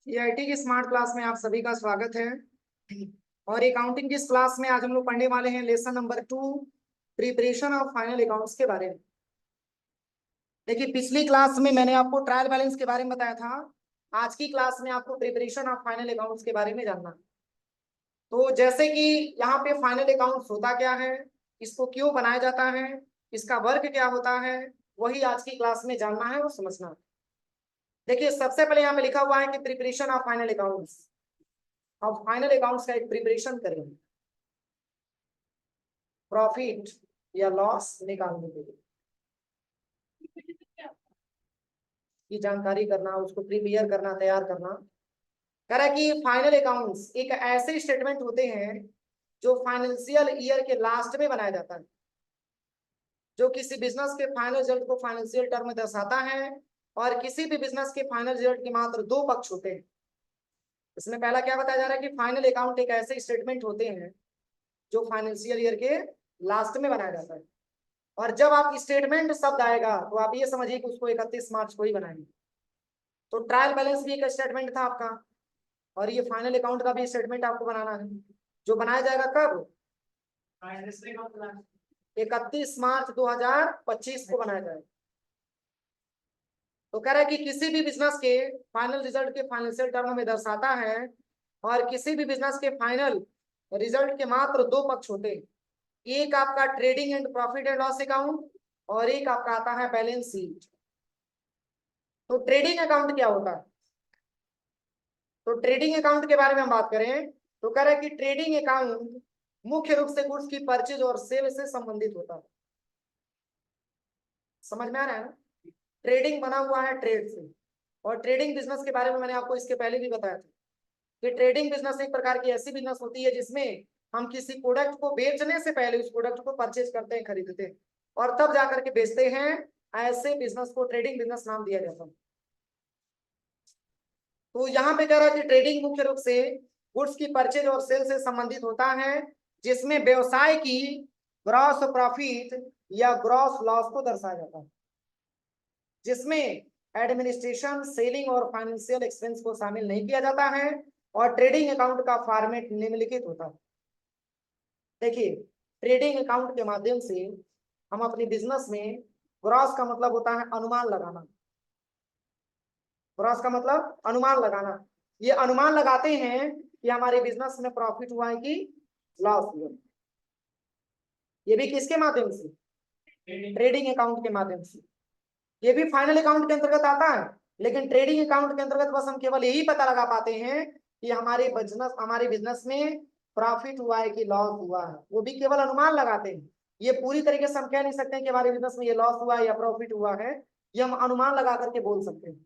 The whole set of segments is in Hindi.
सीआईटी की स्मार्ट क्लास में आप सभी का स्वागत है। और अकाउंटिंग की इस क्लास में आज हम लोग पढ़ने वाले हैं lesson number 2, preparation of final accounts के बारे में। देखिए, पिछली क्लास में मैंने आपको ट्रायल बैलेंस के बारे में बताया था। आज की क्लास में आपको प्रिपरेशन ऑफ फाइनल अकाउंट्स के बारे में जानना। तो जैसे कि यहाँ पे फाइनल अकाउंट्स होता क्या है, इसको क्यों बनाया जाता है, इसका वर्क क्या होता है, वही आज की क्लास में जानना है और समझना है। देखिए, सबसे पहले यहाँ पे लिखा हुआ है कि प्रिपरेशन ऑफ फाइनल अकाउंट्स। अब फाइनल अकाउंट्स का एक प्रिपरेशन करेंगे प्रॉफिट या लॉस निकालने के लिए, की जानकारी करना, उसको प्रिपेयर करना, तैयार करना। कह रहा है कि फाइनल अकाउंट्स एक ऐसे स्टेटमेंट होते हैं जो फाइनेंशियल ईयर के लास्ट में बनाया जाता है, जो किसी बिजनेस के फाइनल रिजल्ट को फाइनेंशियल टर्म में दर्शाता है। और किसी भी बिजनेस के फाइनल रिजल्ट के मात्र दो पक्ष होते हैं। इसमें पहला क्या बताया जा रहा है कि फाइनल अकाउंट एक ऐसे स्टेटमेंट होते हैं जो फाइनेंशियल ईयर के लास्ट में बनाया जाता है। और जब आप स्टेटमेंट शब्द आएगा तो आप ये समझिए कि उसको 31 मार्च को ही बनाएंगे। तो ट्रायल बैलेंस भी एक स्टेटमेंट था आपका, और ये फाइनल अकाउंट का भी स्टेटमेंट आपको बनाना है, जो बनाया जाएगा कब? 31 मार्च 2025 को बनाया जाएगा। तो कह रहा है कि किसी भी बिजनेस के फाइनल रिजल्ट के फाइनेंशियल टर्म में दर्शाता है, और किसी भी बिजनेस के फाइनल रिजल्ट के मात्र दो पक्ष होते हैं। एक आपका trading and profit and loss account, और एक आपका आता है बैलेंस शीट। तो ट्रेडिंग अकाउंट क्या होता है? तो ट्रेडिंग अकाउंट के बारे में हम बात करें तो कह रहे हैं कि ट्रेडिंग अकाउंट मुख्य रूप से गुड्स की परचेज और सेल से संबंधित होता है। समझ में आ रहा है ना? ट्रेडिंग बना हुआ है ट्रेड से। और ट्रेडिंग बिजनेस के बारे में मैंने आपको इसके पहले भी बताया था कि ट्रेडिंग बिजनेस एक प्रकार की ऐसी बिजनेस होती है जिसमें हम किसी प्रोडक्ट को बेचने से पहले उस प्रोडक्ट को परचेज करते हैं, खरीदते हैं, और तब जाकर के बेचते हैं। ऐसे बिजनेस को ट्रेडिंग बिजनेस नाम दिया जाता है। तो यहाँ पे कह रहा है कि ट्रेडिंग मुख्य रूप से गुड्स की परचेज और सेल से संबंधित होता है, जिसमें व्यवसाय की ग्रॉस प्रॉफिट या ग्रॉस लॉस को दर्शाया जाता है, जिसमें एडमिनिस्ट्रेशन, सेलिंग और फाइनेंशियल एक्सपेंस को शामिल नहीं किया जाता है। और ट्रेडिंग अकाउंट का फॉर्मेट निम्नलिखित होता है। देखिए, ट्रेडिंग अकाउंट के माध्यम से हम अपनी बिजनेस में, ग्रॉस का मतलब होता है अनुमान लगाना। ग्रॉस का मतलब अनुमान लगाना। ये अनुमान लगाते हैं कि हमारे बिजनेस में प्रॉफिट हुआ है कि लॉस हुआ। ये भी किसके माध्यम से? ट्रेडिंग अकाउंट के माध्यम से। ये भी फाइनल अकाउंट के अंतर्गत आता है, लेकिन ट्रेडिंग अकाउंट के अंतर्गत बस हम केवल यही पता लगा पाते हैं कि हमारे बिजनेस में प्रॉफिट हुआ है कि लॉस हुआ है। वो भी केवल अनुमान लगाते हैं। ये पूरी तरीके से हम कह नहीं सकते कि हमारे बिजनेस में ये लॉस हुआ है या प्रॉफिट हुआ है। ये हम अनुमान लगा करके बोल सकते हैं।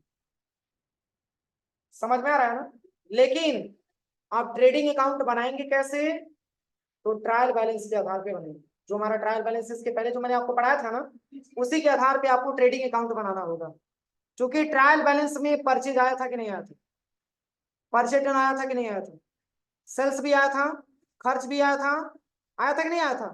समझ में आ रहा है ना? लेकिन आप ट्रेडिंग अकाउंट बनाएंगे कैसे? तो ट्रायल बैलेंस के आधार पे बनेंगे। जो हमारा ट्रायल बैलेंस इसके पहले जो मैंने आपको पढ़ाया था ना, उसी के आधार पे आपको ट्रेडिंग अकाउंट बनाना होगा। क्योंकि ट्रायल बैलेंस में परचेज आया था कि नहीं आया था? परचेज टर्न आया था कि नहीं आया था? सेल्स भी आया था, खर्च भी आया था कि नहीं आया था?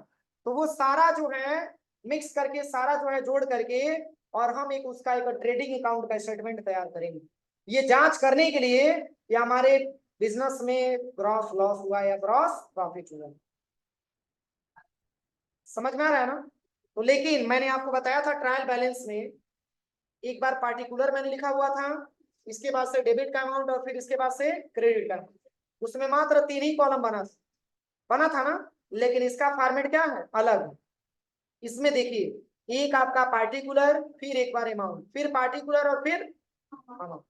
तो वो सारा जो है मिक्स करके, सारा जो है जोड़ करके, और हम एक उसका एक ट्रेडिंग अकाउंट का स्टेटमेंट तैयार करेंगे, ये जांच करने के लिए कि हमारे बिजनेस में ग्रॉस लॉस हुआ या ग्रॉस प्रॉफिट हुआ। समझ में आ रहा है ना? तो लेकिन मैंने आपको बताया था ट्रायल बैलेंस में एक बार पार्टिकुलर मैंने लिखा हुआ था, इसके बाद से डेबिट का अमाउंट, और फिर इसके बाद से क्रेडिट का। उसमें मात्र 3 ही कॉलम बना था ना। लेकिन इसका फॉर्मेट क्या है? अलग। इसमें देखिए, एक आपका पार्टिकुलर, फिर एक बार अमाउंट, फिर पार्टिकुलर, और फिर अमाउंट।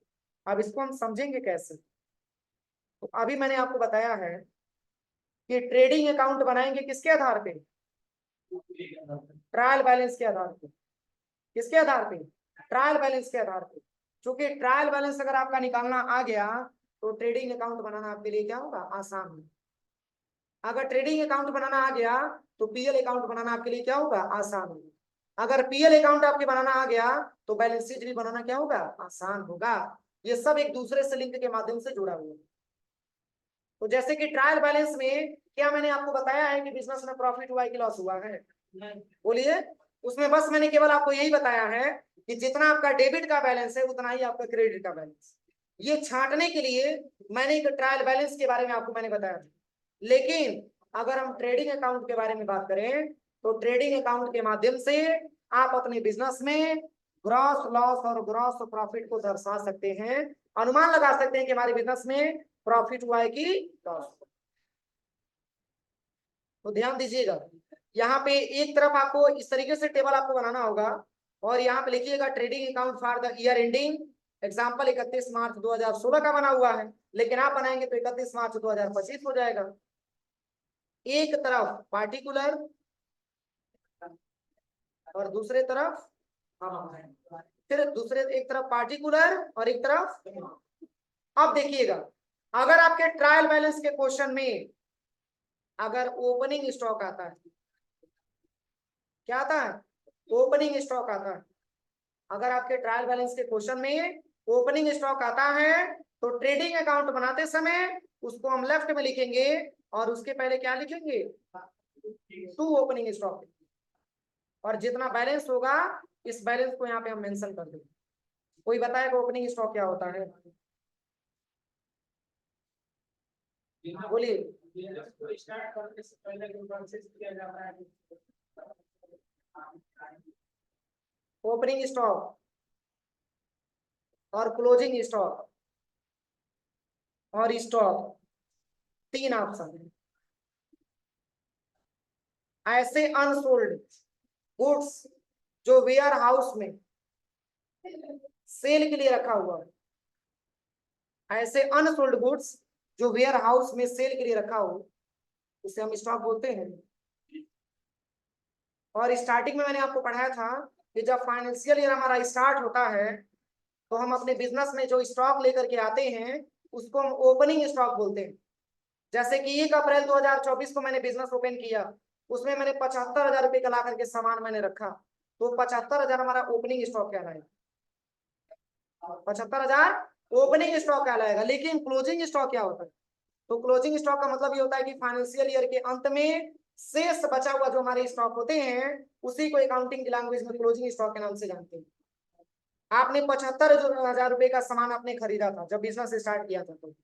अब इसको हम समझेंगे कैसे? तो अभी मैंने आपको बताया है कि ट्रेडिंग अकाउंट बनाएंगे किसके आधार पे? ट्रायल बैलेंस के आधार पे। किसके आधार पे? ट्रायल बैलेंस के आधार पे। क्योंकि ट्रायल बैलेंस अगर आपका निकालना आ गया तो ट्रेडिंग अकाउंट बनाना आपके लिए क्या होगा? आसान होगा। अगर ट्रेडिंग अकाउंट बनाना आ गया तो पीएल अकाउंट बनाना आपके लिए क्या होगा? आसान होगा। अगर पीएल अकाउंट आपके बनाना आ गया तो बैलेंस शीट भी बनाना क्या होगा? आसान होगा। ये सब एक दूसरे से लिंक के माध्यम से जुड़ा हुआ है। तो जैसे कि ट्रायल बैलेंस में क्या मैंने आपको बताया है कि बिजनेस में प्रॉफिट हुआ है कि लॉस हुआ है? बोलिए। उसमें बस मैंने केवल आपको यही बताया है कि जितना आपका डेबिट का बैलेंस है उतना ही आपका क्रेडिट का बैलेंस। ये छांटने के लिए मैंने एक ट्रायल बैलेंस के बारे में आपको मैंने बताया था। लेकिन अगर हम ट्रेडिंग अकाउंट के बारे में बात करें तो ट्रेडिंग अकाउंट के माध्यम से आप अपने बिजनेस में ग्रॉस लॉस और ग्रॉस प्रॉफिट को दर्शा सकते हैं, अनुमान लगा सकते हैं कि हमारे बिजनेस में प्रॉफिट हुआ है कि लॉस। तो ध्यान दीजिएगा, यहाँ पे एक तरफ आपको इस तरीके से टेबल आपको बनाना होगा और यहाँ पे लिखिएगा trading account for the year ending example 31 मार्च 2016 का बना हुआ है, लेकिन आप बनाएंगे तो 31 मार्च 2025 हो जाएगा। एक तरफ पार्टिकुलर और दूसरे तरफ फिर दूसरे एक तरफ पार्टिकुलर और एक तरफ। अब देखिएगा, अगर आपके ट्रायल बैलेंस के क्वेश्चन में अगर ओपनिंग स्टॉक आता है, क्या आता है? ओपनिंग स्टॉक आता है। अगर आपके ट्रायल बैलेंस के क्वेश्चन में ओपनिंग स्टॉक आता है तो ट्रेडिंग अकाउंट बनाते समय उसको हम लेफ्ट में लिखेंगे और उसके पहले क्या लिखेंगे? To opening stock. और जितना बैलेंस होगा इस बैलेंस को यहाँ पे हम मेंशन कर देंगे। कोई बताएगा ओपनिंग स्टॉक क्या होता है? बोलिए। स्टार्ट करने से पहले जो प्रोसेस किया जाता है ओपनिंग स्टॉक और क्लोजिंग स्टॉक और स्टॉक, तीन ऑप्शन है। ऐसे अनसोल्ड गुड्स जो वेयर हाउस में सेल के लिए रखा हुआ है, ऐसे अनसोल्ड गुड्स जो वेयर हाउस में सेल के लिए रखा हो उसे हम स्टॉक बोलते हैं। और स्टार्टिंग में मैंने आपको पढ़ाया था कि जब फाइनेंशियल ईयर हमारा स्टार्ट होता है तो हम अपने बिजनेस में जो स्टॉक लेकर के आते हैं उसको हम ओपनिंग स्टॉक बोलते हैं। जैसे कि 1 अप्रैल 2024 को मैंने बिजनेस ओपन किया, उसमें मैंने 75,000 रुपए का ला करके सामान मैंने रखा, तो 75,000 हमारा ओपनिंग स्टॉक कहलाएगा। 75,000 ओपनिंग स्टॉक कहलाएगा। लेकिन क्लोजिंग स्टॉक क्या होता है? तो क्लोजिंग स्टॉक का मतलब ये होता है कि फाइनेंशियल ईयर के अंत में शेष बचा हुआ जो हमारे स्टॉक होते हैं उसी को अकाउंटिंग की लैंग्वेज में क्लोजिंग स्टॉक के नाम से जानते हैं। आपने 75,000 रुपए का सामान आपने खरीदा था जब बिजनेस स्टार्ट किया था, तो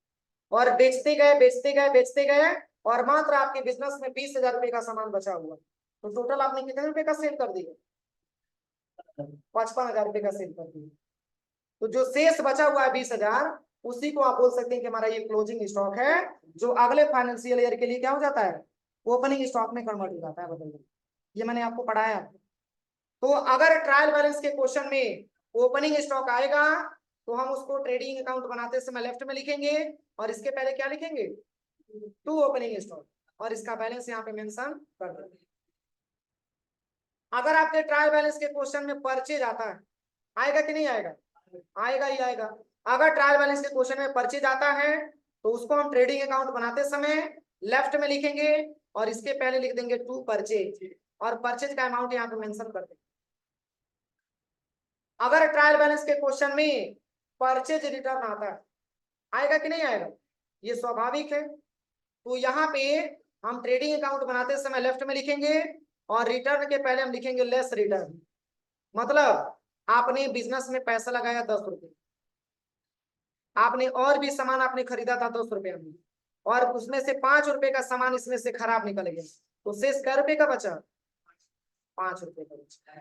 और बेचते गए बेचते गए बेचते गए और मात्र आपके बिजनेस में 20,000 रुपए का सामान बचा हुआ, तो टोटल आपने कितने रुपए का सेल कर दिया? 55,000 रुपए का सेल कर दिया। तो जो शेष बचा हुआ है 20,000, उसी को आप बोल सकते हैं कि हमारा ये क्लोजिंग स्टॉक है, जो अगले फाइनेंशियल ईयर के लिए क्या हो जाता है? ओपनिंग स्टॉक में कन्वर्ट हो जाता है, बदल जाता है। ये मैंने आपको पढ़ाया। तो अगर ट्रायल बैलेंस के क्वेश्चन में ओपनिंग स्टॉक आएगा तो हम उसको ट्रेडिंग अकाउंट बनाते समय लेफ्ट में लिखेंगे और इसके पहले क्या लिखेंगे? टू ओपनिंग स्टॉक, और इसका बैलेंस यहाँ पे मेंशन कर देंगे। अगर आपके ट्रायल बैलेंस के क्वेश्चन में परचेज आता है, आएगा कि नहीं आएगा? आएगा ही आएगा। अगर ट्रायल बैलेंस के क्वेश्चन में परचेज आता है तो उसको हम ट्रेडिंग अकाउंट बनाते समय लेफ्ट में लिखेंगे और इसके पहले लिख देंगे टू परचेज, और परचेज का अमाउंट यहाँ पे मेंशन कर देंगे। अगर ट्रायल बैलेंस के क्वेश्चन में परचेज रिटर्न आता है, आएगा कि नहीं आएगा? ये स्वाभाविक है। तो यहाँ पे हम ट्रेडिंग अकाउंट बनाते समय लेफ्ट में लिखेंगे और रिटर्न के पहले हम लिखेंगे लेस रिटर्न। मतलब आपने बिजनेस में पैसा लगाया 10 रुपए, आपने और भी सामान आपने खरीदा था 10 रुपए में, और उसमें से 5 रुपए का सामान इसमें से खराब निकल गया, तो शेष कै रुपए का बचा? 5 रुपए का बचा।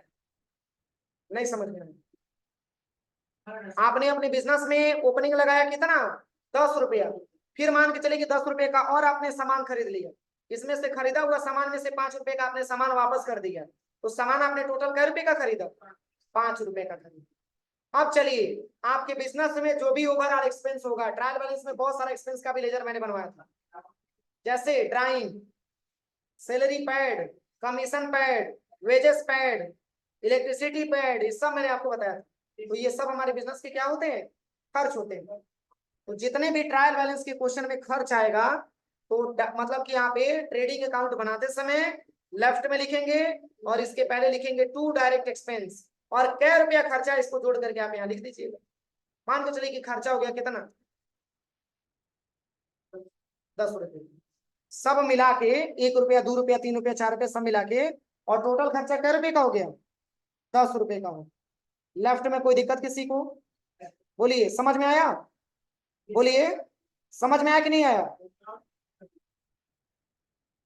नहीं समझ में आया? आपने अपने बिजनेस में ओपनिंग लगाया कितना? 10 रुपया। फिर मान के चले कि 10 रुपए का और आपने सामान खरीद लिया, इसमें से खरीदा हुआ सामान में से 5 रुपए का आपने सामान वापस कर दिया, तो सामान आपने टोटल कै रुपए का खरीदा? 5 रुपए का खरीदा। अब चलिए, आपके बिजनेस में जो भी ओवरऑल एक्सपेंस होगा, ट्रायल बैलेंस में बहुत सारा एक्सपेंस का भी लेजर मैंने बनवाया था, जैसे drawing, salary pad, commission pad, wages pad, electricity pad, ये सब मैंने आपको बताया था। तो ये सब हमारे बिजनेस के क्या होते हैं? खर्च होते हैं। तो जितने भी ट्रायल बैलेंस के क्वेश्चन में खर्च आएगा तो मतलब कि यहाँ पे ट्रेडिंग अकाउंट बनाते समय लेफ्ट में लिखेंगे और इसके पहले लिखेंगे टू डायरेक्ट एक्सपेंस, और कै रुपया खर्चा इसको जोड़ करके आप यहाँ लिख दीजिएगा। मान के चलिए कि खर्चा हो गया कितना? 10 रुपये। सब मिला के 1 रुपया 2 रुपया 3 रुपया 4 रुपया सब मिला के, और टोटल खर्चा कै रुपये का हो गया? 10 रुपये का हो। लेफ्ट में कोई दिक्कत किसी को? बोलिए, समझ में आया? बोलिए, समझ में आया कि नहीं आया?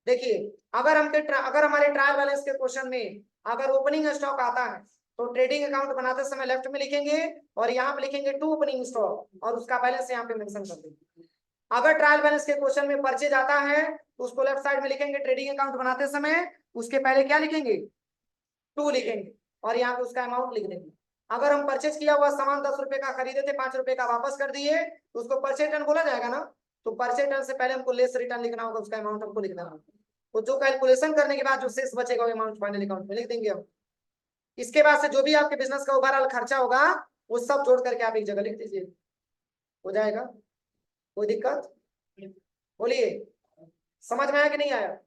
देखिए, अगर हमारे ट्रायल बैलेंस के क्वेश्चन में अगर ओपनिंग स्टॉक आता है तो ट्रेडिंग अकाउंट बनाते समय लेफ्ट में लिखेंगे और यहाँ पे लिखेंगे टू ओपनिंग स्टॉक और उसका बैलेंस यहाँ पे मेंशन कर देंगे। अगर ट्रायल बैलेंस के क्वेश्चन में परचेज आता है तो उसको लेफ्ट साइड में लिखेंगे ट्रेडिंग अकाउंट बनाते समय, उसके पहले क्या लिखेंगे? टू लिखेंगे और यहाँ पे उसका अमाउंट लिख देंगे। अगर हम परचेज किया हुआ सामान 10 रुपए का खरीदे थे, 5 रुपए का वापस कर दिए तो उसको परचेज रिटर्न बोला जाएगा ना, तो परचेज रिटर्न से पहले हमको लेस रिटर्न लिखना होगा, उसका अमाउंट हमको लिखना होगा। तो जो कैलकुलेशन करने के बाद जो शेष बचेगा वो अमाउंट फाइनल अकाउंट में लिख देंगे हम। इसके बाद से जो भी आपके बिजनेस का ओवरऑल खर्चा होगा वो सब जोड़ करके आप एक जगह लिख दीजिए, हो जाएगा। कोई दिक्कत? बोलिए, समझ में आया कि नहीं आया?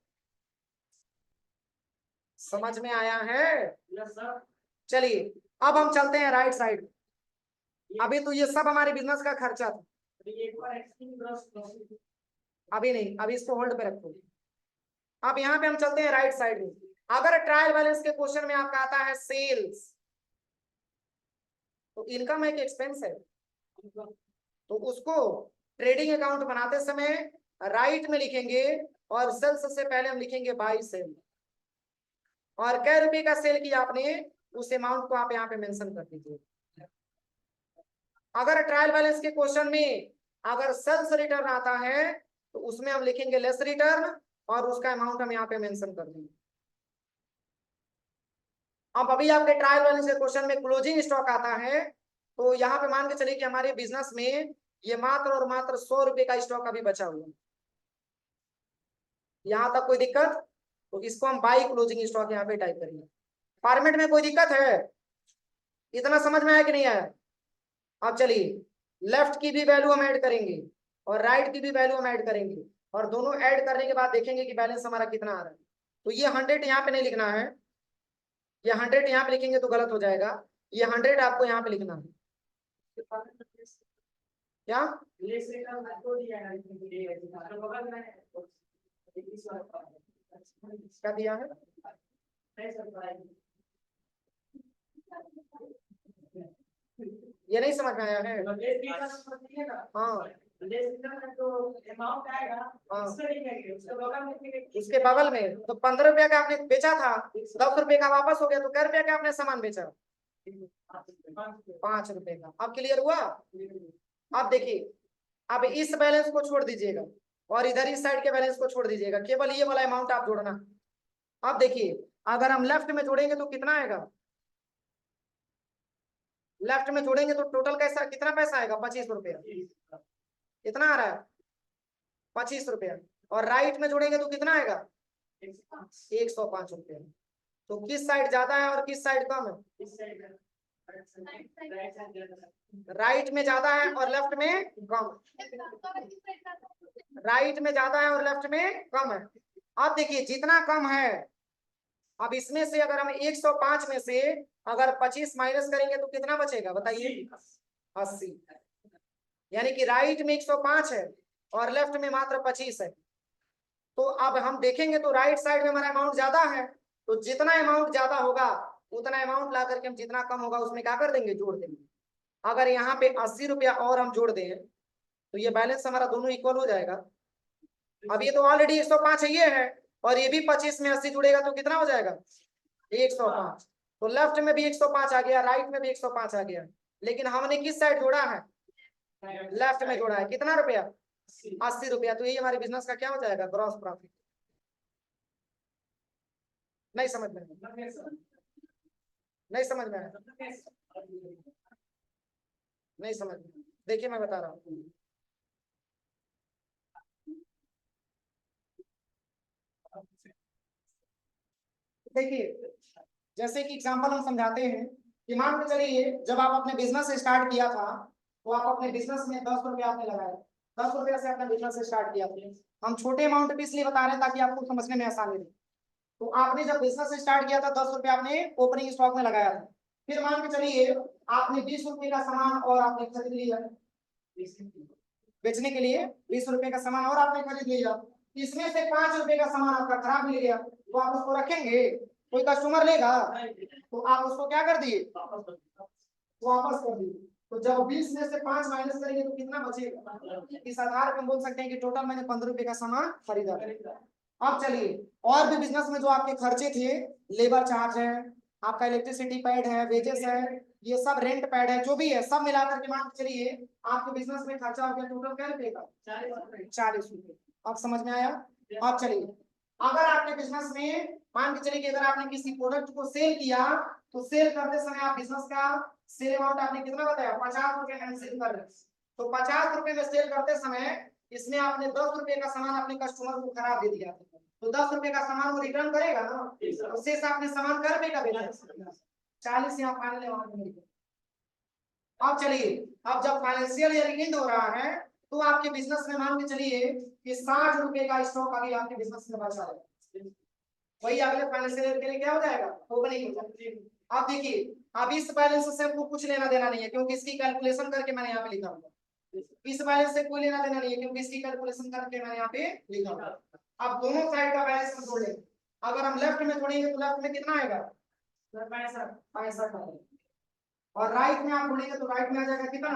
समझ में आया है? चलिए अब हम चलते हैं राइट साइड। अभी तो ये सब हमारे बिजनेस का खर्चा था, अभी नहीं, अभी इसको होल्ड पे रखो। अब यहाँ पे हम चलते हैं राइट साइड में। अगर ट्रायल बैलेंस के क्वेश्चन में आपका आता है सेल्स, तो इनकम एक एक्सपेंस है, तो उसको ट्रेडिंग अकाउंट बनाते समय राइट में लिखेंगे और सेल्स से पहले हम लिखेंगे बाई सेल, और कै रुपए का सेल किया आपने उस अमाउंट को आप यहाँ पे मेंशन कर दीजिए। अगर ट्रायल बैलेंस के क्वेश्चन में अगर सेल्स रिटर्न आता है तो उसमें हम लिखेंगे लेस रिटर्न और उसका अमाउंट हम यहाँ पे मेंशन कर देंगे। अब अभी आपके ट्रायल बैलेंस के क्वेश्चन में क्लोजिंग स्टॉक आता है तो यहाँ पे मान के चलिए कि हमारे बिजनेस में ये मात्र और मात्र 100 रुपए का स्टॉक अभी बचा हुआ है, यहाँ तक कोई दिक्कत? तो इसको हम बाई क्लोजिंग स्टॉक यहाँ पे टाइप करेंगे। फॉर्मेट में कोई दिक्कत है? इतना समझ में आया कि नहीं आया? अब चलिए लेफ्ट की भी वैल्यू हम ऐड करेंगे और राइट की भी वैल्यू हम ऐड करेंगे और दोनों ऐड करने के बाद देखेंगे कि बैलेंस हमारा कितना आ रहा है। तो ये 100 यहाँ पे नहीं लिखना है, ये 100 यहाँ पे लिखेंगे तो गलत हो जाएगा, ये 100 आपको यहाँ पे लिखना है। क्या क्या दिया है? ये नहीं समझ में आया है? हाँ उसके बगल में तो 15 रुपया का आपने बेचा था, 10 रुपए का वापस हो गया, तो कै रुपया का आपने सामान बेचा? 5 रुपए का। अब क्लियर हुआ? अब देखिए, अब इस बैलेंस को छोड़ दीजिएगा और इधर इस साइड के बैलेंस को छोड़ दीजिएगा, केवल ये वाला अमाउंट आप जोड़ना। अब देखिए अगर हम लेफ्ट में जोड़ेंगे तो कितना आएगा? लेफ्ट में जोड़ेंगे तो टोटल कैसा कितना पैसा आएगा? 25 रुपया। कितना आ रहा है? 25 रुपया। और राइट में जोड़ेंगे तो कितना आएगा? 105 रुपया। तो किस साइड ज्यादा है और किस साइड कम है? राइट में ज्यादा है और लेफ्ट में कम। राइट में ज्यादा है और लेफ्ट में कम है। अब देखिए जितना कम है, अब इसमें से अगर हम 105 में से अगर 25 माइनस करेंगे तो कितना बचेगा बताइए? 80। यानी कि राइट में 105 है और लेफ्ट में मात्र 25 है। तो अब हम देखेंगे तो राइट साइड में हमारा अमाउंट ज्यादा है, तो जितना अमाउंट ज्यादा होगा उतना अमाउंट ला करके हम जितना कम होगा उसमें क्या कर देंगे? जोड़ देंगे। अगर यहाँ पे 80 रुपया और हम जोड़ दें तो ये बैलेंस हमारा दोनों इक्वल हो जाएगा। अब ये तो ऑलरेडी 105 है ये है, और ये भी 25 में 80 जुड़ेगा तो कितना हो जाएगा? 105। तो लेफ्ट में भी 105 आ गया, राइट में भी 105 आ गया, लेकिन हमने किस साइड जोड़ा है? लेफ्ट में जोड़ा है। कितना रुपया? 80 रुपया। तो ये हमारे बिजनेस का क्या हो जाएगा? Gross profit. नहीं समझ में? नहीं समझ में? नहीं समझ में? देखिए मैं बता रहा हूँ। देखिए जैसे कि एग्जांपल हम समझाते हैं कि मान के चलिए जब आप अपने बिजनेस स्टार्ट किया था तो आप अपने बिजनेस में 10 रुपया आपने लगाया, 10 रुपया से अपना बिजनेस स्टार्ट किया था। हम छोटे अमाउंट भी इसलिए बता रहे हैं ताकि आपको समझने में आसानी रहे। तो आपने जब बिजनेस स्टार्ट किया था 10 रुपया आपने ओपनिंग स्टॉक में लगाया था, फिर मान के चलिए आपने 20 रुपए का सामान और आपने खरीद लिया, बेचने के लिए 20 रुपए का सामान और आपने खरीद लिया, इसमें से 5 रुपए का सामान आपका खराब मिल गया, तो आप उसको रखेंगे? कोई कस्टमर लेगा? तो आप उसको क्या कर दिए? वापस कर दिए। तो जब 20 में से 5 माइनस करेंगे तो कितना बचेगा? इस आधार पर हम बोल सकते हैं कि टोटल मैंने 15 रुपए का सामान खरीदा। अब चलिए, और भी बिजनेस में जो आपके खर्चे थे, लेबर चार्ज है, आपका इलेक्ट्रिसिटी पैड है, वेजेस है, ये सब रेंट पैड है, जो भी है सब मिलाकर के मान के चलिए आपके बिजनेस में खर्चा हो गया टोटल क्या रुपए का? 40 रुपए। अब समझ में आया? अब चलिए, अगर आपके बिजनेस में मान के चलिए कि अगर आपने किसी प्रोडक्ट को सेल किया, तो सेल करते समय आप बिजनेस का सेल अमाउंट आपने कितना बताया? 50 रुपए में सेल कर रहे हैं। तो 50 रुपए में सेल करते समय इसमें आपने 10 रुपए का सामान अपने कस्टमर को खराब दे दिया, तो 10 रुपए का सामान वो रिटर्न करेगा ना, उससे आपने सामान कर रुपए का बेचा, 40 यहाँ फाइनल अमाउंट मिल गया। अब चलिए, अब जब फाइनेंशियल ईयर एंड हो रहा है तो आपके बिजनेस में मान के चलिए कि 60 रुपए का स्टॉक अभी आपके बिजनेस में बचा है, वही अगले फाइनेंशियल ईयर के लिए क्या हो जाएगा? ओपनिंग हो जाएगा। अब देखिए, अब इस बैलेंस से हमको कुछ लेना देना नहीं है, क्योंकि इसकी कैलकुलेशन करके मैंने यहाँ पे लिखा हुआ। इस बैलेंस से कोई लेना देना नहीं है, क्योंकि इसकी कैलकुलेशन करके मैंने यहाँ पे लिखा हुआ। अब दोनों साइड का बैलेंस हम जोड़ेंगे। अगर हम लेफ्ट में जोड़ेंगे तो लेफ्ट में कितना आएगा? 65 और राइट में आप जोड़ेंगे तो राइट में आ जाएगा कितना?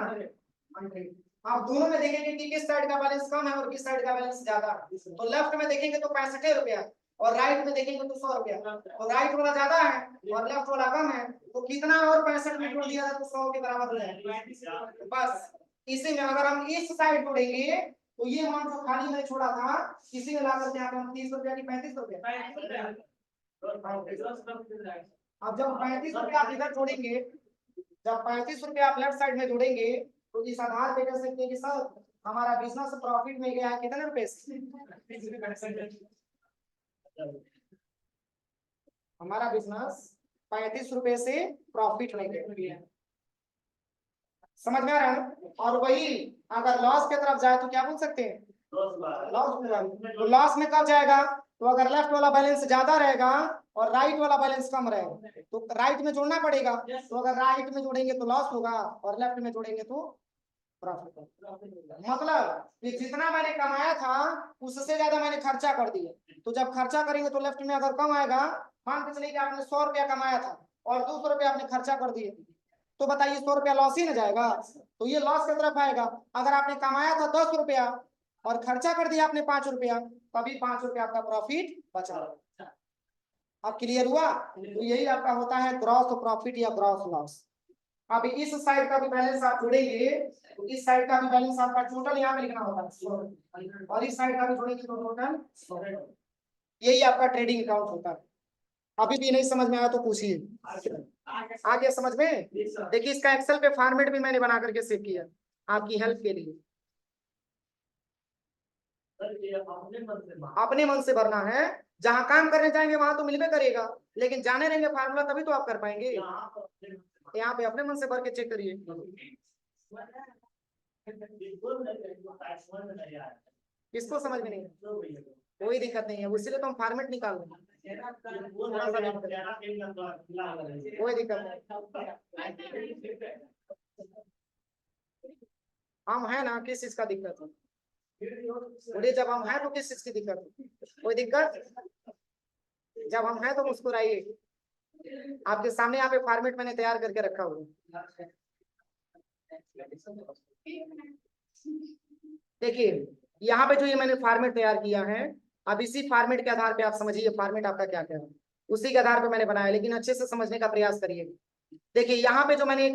100। आप दोनों में देखेंगे कि किस साइड का बैलेंस कम है और किस साइड का बैलेंस ज्यादा है। तो लेफ्ट में देखेंगे तो 65 रुपया और राइट में देखेंगे तो 100 रुपया, और राइट वाला ज्यादा है और लेफ्ट वाला कम है, तो कितना और 65 में जोड़ दिया जाए तो 100 के बराबर हो जाएगा। बस इसी में अगर हम इस साइड जोड़ेंगे तो ये मान जो खाली मैंने छोड़ा था इसी में लाकर यहाँ पे हम 30 रुपया की 35 रुपया। अब जब 35 रुपया आप इधर जोड़ेंगे, जब 35 रुपया आप लेफ्ट साइड में जोड़ेंगे तो इस आधार पे कह सकते हैं कि सर हमारा बिजनेस प्रॉफिट में गया है कितने रुपए से? हमारा बिजनेस 35 रुपए से प्रॉफिट में गया। समझ में आ रहा है? और वही अगर लॉस की तरफ जाए तो क्या बोल सकते हैं? लॉस। तो लॉस में कब जाएगा? तो अगर लेफ्ट वाला बैलेंस ज्यादा रहेगा और राइट वाला बैलेंस कम रहेगा तो राइट में जोड़ना पड़ेगा। तो अगर राइट में जोड़ेंगे तो लॉस होगा और लेफ्ट में जोड़ेंगे तो प्रॉफिट। मतलब कि जितना मैंने कमाया था उससे ज्यादा मैंने खर्चा कर दिया, तो जब खर्चा करेंगे तो लेफ्ट में अगर कम आएगा, मान के चलिए कि आपने 100 रुपया कमाया था और 200 रुपया आपने खर्चा कर दिए, तो बताइए 100 रुपया लॉस ही ना जाएगा? तो ये लॉस की तरफ आएगा। अगर आपने कमाया था 10 रुपया और खर्चा कर दिया आपने 5 रुपया, तभी 5 रुपया आपका प्रॉफिट बचा। अब क्लियर हुआ? तो यही आपका होता है ग्रॉस प्रॉफिट या ग्रॉस लॉस। अब इस साइड का भी बैलेंस आप जोड़ेंगे तो इस साइड का भी बैलेंस आपका टोटल यहाँ पे लिखना होगा 100 और इस साइड का भी जोड़ेंगे तो टोटल 100। यही आपका ट्रेडिंग अकाउंट होता है। अभी भी नहीं समझ में आया तो पूछिए। आ गया समझ में? देखिए इसका एक्सेल पे फॉर्मेट भी मैंने बना करके सेव किया आपकी हेल्प के लिए। अपने मन से भरना है, जहां काम करने जाएंगे वहां तो मिलवे करेगा, लेकिन जाने रहेंगे फार्मूला तभी तो आप कर पाएंगे। यहाँ पे अपने मन से भर के चेक करिए। किसको समझ में नहीं? कोई दिक्कत नहीं है, इसीलिए तो हम फॉर्मेट निकाल रहे हैं। कोई दिक्कत नहीं, हम है ना, किस चीज का दिक्कत है? बोलिए जब हम हैं तो किस चीज की दिक्कत है? कोई दिक्कत? जब हम हैं तो मुस्कुराइए। आपके सामने यहाँ पे फॉर्मेट मैंने तैयार करके रखा हुआ। देखिए यहाँ पे जो ये मैंने फॉर्मेट तैयार किया है, अब इसी फॉर्मेट के आधार पे आप समझिए फॉर्मेट आपका क्या क्या है, उसी के आधार पे मैंने बनाया, लेकिन अच्छे से समझने का प्रयास करिए। देखिए यहाँ पे जो मैंने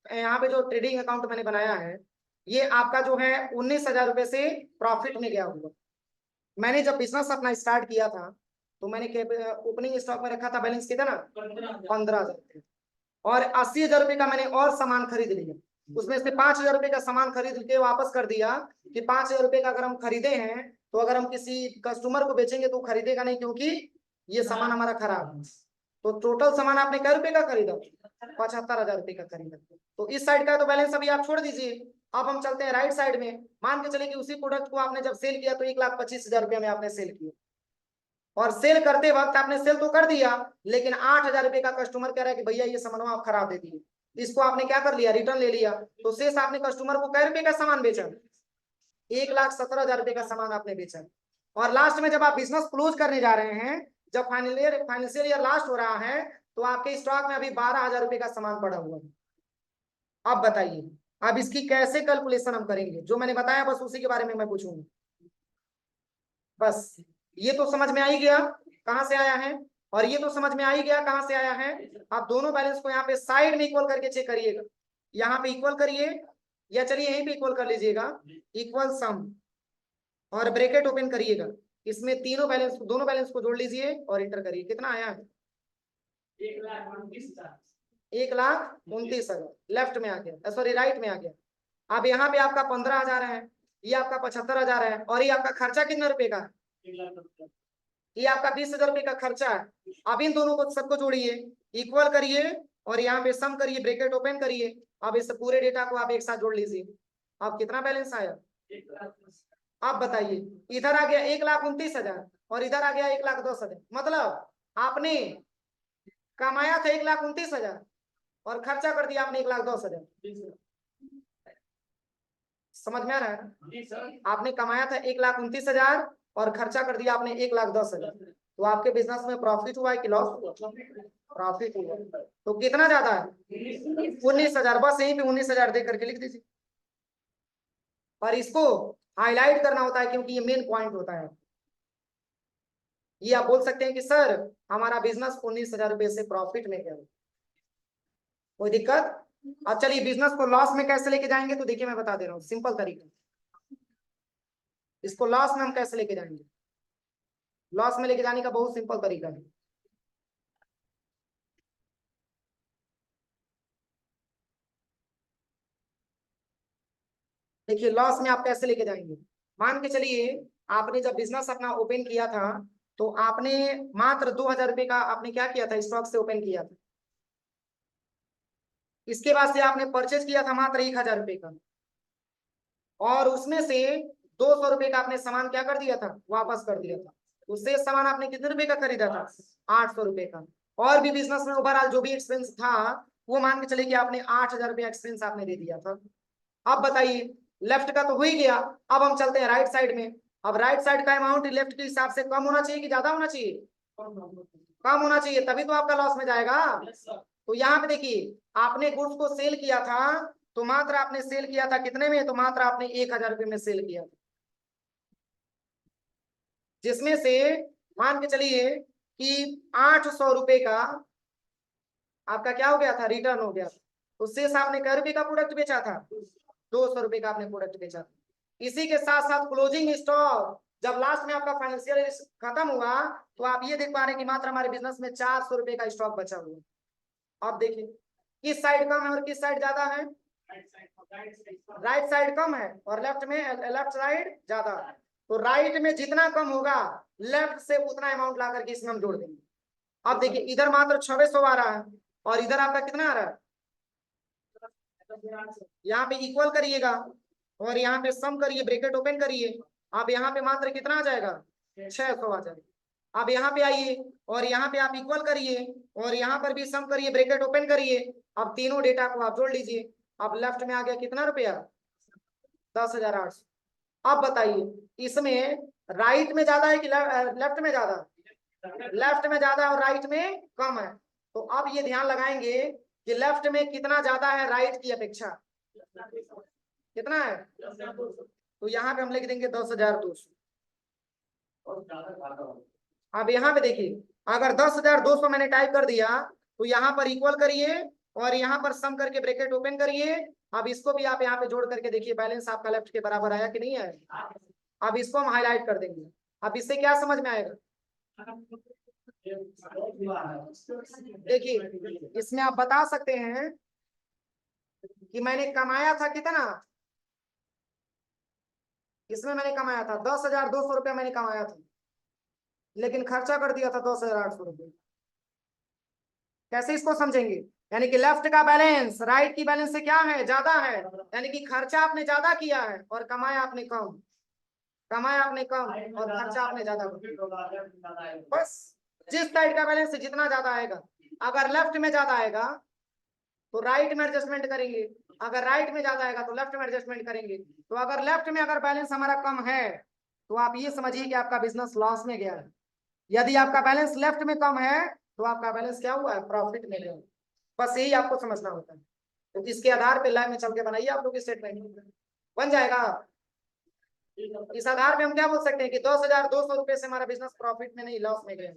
यहाँ पे जो ट्रेडिंग अकाउंट मैंने बनाया है, ये आपका जो है 19,000 रुपए से प्रॉफिट में गया हुआ। मैंने जब बिजनेस अपना स्टार्ट किया था तो मैंने ओपनिंग स्टॉक में रखा था बैलेंस कितना? 15,000 और 80,000 रुपए का मैंने और सामान खरीद लिया। उसमें से 5,000 रुपए का सामान खरीद के वापस कर दिया कि 5,000 रुपए का अगर हम खरीदे हैं तो अगर हम किसी कस्टमर को बेचेंगे तो खरीदेगा नहीं, क्योंकि ये सामान हमारा खराब है। तो टोटल सामान आपने कै रुपए का खरीदा? 75,000 रुपए का खरीदा। तो इस साइड का तो बैलेंस अभी आप छोड़ दीजिए। अब हम चलते हैं राइट साइड में। मान के चले कि उसी प्रोडक्ट को आपने जब सेल किया तो 1,25,000 रुपया में आपने सेल किया, और सेल करते वक्त आपने सेल तो कर दिया, लेकिन 8,000 रुपए का कस्टमर कह रहा है कि भैया ये सामान आप खराब दे दिए, इसको आपने क्या कर लिया? रिटर्न ले लिया। तो शेष आपने कस्टमर को कै रुपए का सामान बेचा? 1,17,000 रुपए का सामान आपने बेचा। और लास्ट में जब आप बिजनेस क्लोज करने जा रहे हैं, जब फाइनेंशियल ईयर लास्ट हो रहा है, तो आपके स्टॉक में अभी 12,000 रुपए का सामान पड़ा हुआ है। अब बताइए अब इसकी कैसे कैलकुलेशन हम करेंगे, जो मैंने बताया बस उसी के बारे में मैं पूछूंगा। बस ये तो समझ में आ ही गया कहाँ से आया है, और ये तो समझ में आ ही गया कहाँ से आया है। आप दोनों बैलेंस को यहाँ पे साइड में इक्वल करके चेक करिएगा, यहाँ पे इक्वल करिए, या चलिए यहीं पे इक्वल कर लीजिएगा, इक्वल सम, और ब्रैकेट ओपन करिएगा, इसमें तीनों बैलेंस, दोनों बैलेंस को जोड़ लीजिए और इंटर करिए, कितना आया है 1,29,000, लेफ्ट में आ गया, सॉरी राइट में आ गया। अब यहाँ पे आपका 15,000 है, ये आपका 75,000 है, और ये आपका खर्चा कितने रुपए का, ये आपका 20,000 रुपये का खर्चा है। अब इन दोनों को सबको जोड़िए, इक्वल करिए, और यहाँ पे सम करिए, ब्रैकेट ओपन करिए। अब इस पूरे डेटा को आप एक साथ जोड़ लीजिए, अब कितना बैलेंस आया आप बताइए। इधर आ गया 1,29,000 और इधर आ गया 1,10,000, मतलब आपने कमाया था 1,29,000 और खर्चा कर दिया आपने 1,10,000। समझ में आ रहा है, आपने कमाया था 1,29,000 और खर्चा कर दिया आपने 1,10,000, तो आपके बिजनेस में प्रॉफिट हुआ है कि लॉस, प्रॉफिट हुआ। तो कितना ज्यादा है 19,000, बस यहीं पे 19,000 दे करके लिख दीजिए, और इसको हाईलाइट करना होता है क्योंकि ये मेन पॉइंट होता है। ये आप बोल सकते हैं कि सर हमारा बिजनेस 19,000 रुपए से प्रॉफिट में गया, कोई दिक्कत। अब चलिए बिजनेस को लॉस में कैसे लेके जाएंगे, तो देखिए मैं बता दे रहा हूँ सिंपल तरीका, इसको लॉस में हम कैसे लेके जाएंगे। लॉस में लेके जाने का बहुत सिंपल तरीका है। देखिए लॉस में आप कैसे लेके जाएंगे, मान के चलिए आपने जब बिजनेस अपना ओपन किया था, तो आपने मात्र 2,000 रुपये का आपने क्या किया था, स्टॉक से ओपन किया था। इसके बाद से आपने परचेज किया था मात्र 1,000 रुपये का, और उसमें से 200 रुपये का आपने सामान क्या कर दिया था, वापस कर दिया था। उससे सामान आपने कितने रुपए का खरीदा था, 800 रुपये का। और भी बिजनेस में ओवरऑल जो भी एक्सपेंस था, वो मान के चले कि आपने 8,000 रुपया एक्सपेंस आपने दे दिया था। अब बताइए लेफ्ट का तो हो ही गया, अब हम चलते हैं राइट साइड में। अब राइट साइड का अमाउंट लेफ्ट के हिसाब से कम होना चाहिए कि ज्यादा होना चाहिए, कम होना चाहिए, तभी तो आपका लॉस में जाएगा। तो यहाँ पे देखिए आपने गुड्स को सेल किया था, तो मात्र आपने सेल किया था कितने में, तो मात्र आपने 1,000 रुपये में सेल किया था, जिसमें से मान के चलिए कि 800 रुपये का आपका क्या हो गया था, रिटर्न हो गया। उससे आपने कै रुपये का प्रोडक्ट बेचा था, 200 रुपये का आपने प्रोडक्ट बेचा था। इसी के साथ साथ क्लोजिंग स्टॉक, जब लास्ट में आपका फाइनेंशियल खत्म हुआ, तो आप ये देख पा रहे हैं कि मात्र हमारे बिजनेस में 400 रुपये का स्टॉक बचा हुआ। आप देखिए किस साइड कम है और किस साइड ज्यादा है, राइट साइड कम है और लेफ्ट साइड ज्यादा है। तो राइट में जितना कम होगा, लेफ्ट से उतना अमाउंट ला करके इसमें हम जोड़ देंगे। अब देखिए इधर मात्र 600 आ रहा है, और इधर आपका कितना आ रहा है, यहाँ पे इक्वल करिएगा, और यहाँ पे सम करिए, ब्रैकेट ओपन करिए। आप यहाँ पे मात्र कितना आ जाएगा, 600 आ जाएगा। अब यहाँ पे आइए और यहाँ पे आप इक्वल करिए, और यहाँ पर भी सम करिए, ब्रैकेट ओपन करिए। अब तीनों डेटा को आप जोड़ लीजिए। अब लेफ्ट में आ गया कितना रुपया, 10,800। अब बताइए इसमें राइट में ज्यादा है कि लेफ्ट में ज्यादा, लेफ्ट में ज्यादा और राइट में कम है। तो अब ये ध्यान लगाएंगे कि लेफ्ट में कितना ज्यादा है राइट की अपेक्षा, कितना है, तो यहाँ पे हम लिख देंगे 10,200। अब यहाँ पे देखिए अगर 10,200 मैंने टाइप कर दिया, तो यहाँ पर इक्वल करिए और यहाँ पर सम करके ब्रैकेट ओपन करिए। अब इसको भी आप यहाँ पे जोड़ करके देखिए बैलेंस आपका लेफ्ट के बराबर आया कि नहीं आया। अब इसको हम हाईलाइट कर देंगे। अब इससे क्या समझ में आएगा, देखिए इसमें आप बता सकते हैं कि मैंने कमाया था कितना, इसमें मैंने कमाया था 10,200 रुपया मैंने कमाया था, लेकिन खर्चा कर दिया था 10,800 रुपये। कैसे इसको समझेंगे, यानी कि लेफ्ट का बैलेंस राइट की बैलेंस से क्या है, ज्यादा है, यानी कि खर्चा आपने ज्यादा किया है और कमाया आपने कम, कमाया आपने कम और खर्चा आपने ज्यादा। बस जिस साइड का बैलेंस जितना ज्यादा आएगा, अगर लेफ्ट में ज्यादा आएगा तो राइट में एडजस्टमेंट करेंगे, अगर राइट में ज्यादा आएगा तो लेफ्ट में एडजस्टमेंट करेंगे। तो अगर लेफ्ट में अगर बैलेंस हमारा कम है, तो आप ये समझिए कि आपका बिजनेस लॉस में गया है। यदि आपका बैलेंस लेफ्ट में कम है, तो आपका बैलेंस क्या हुआ है, प्रॉफिट में गया। बस यही आपको समझना होता है। तो इसके आधार पे लाइन में चल के बनाइए आप लोग स्टेटमेंट, बन जाएगा। इस आधार पे हम क्या बोल सकते हैं कि 10,200 रुपए से हमारा बिजनेस प्रॉफिट में नहीं लॉस में गए।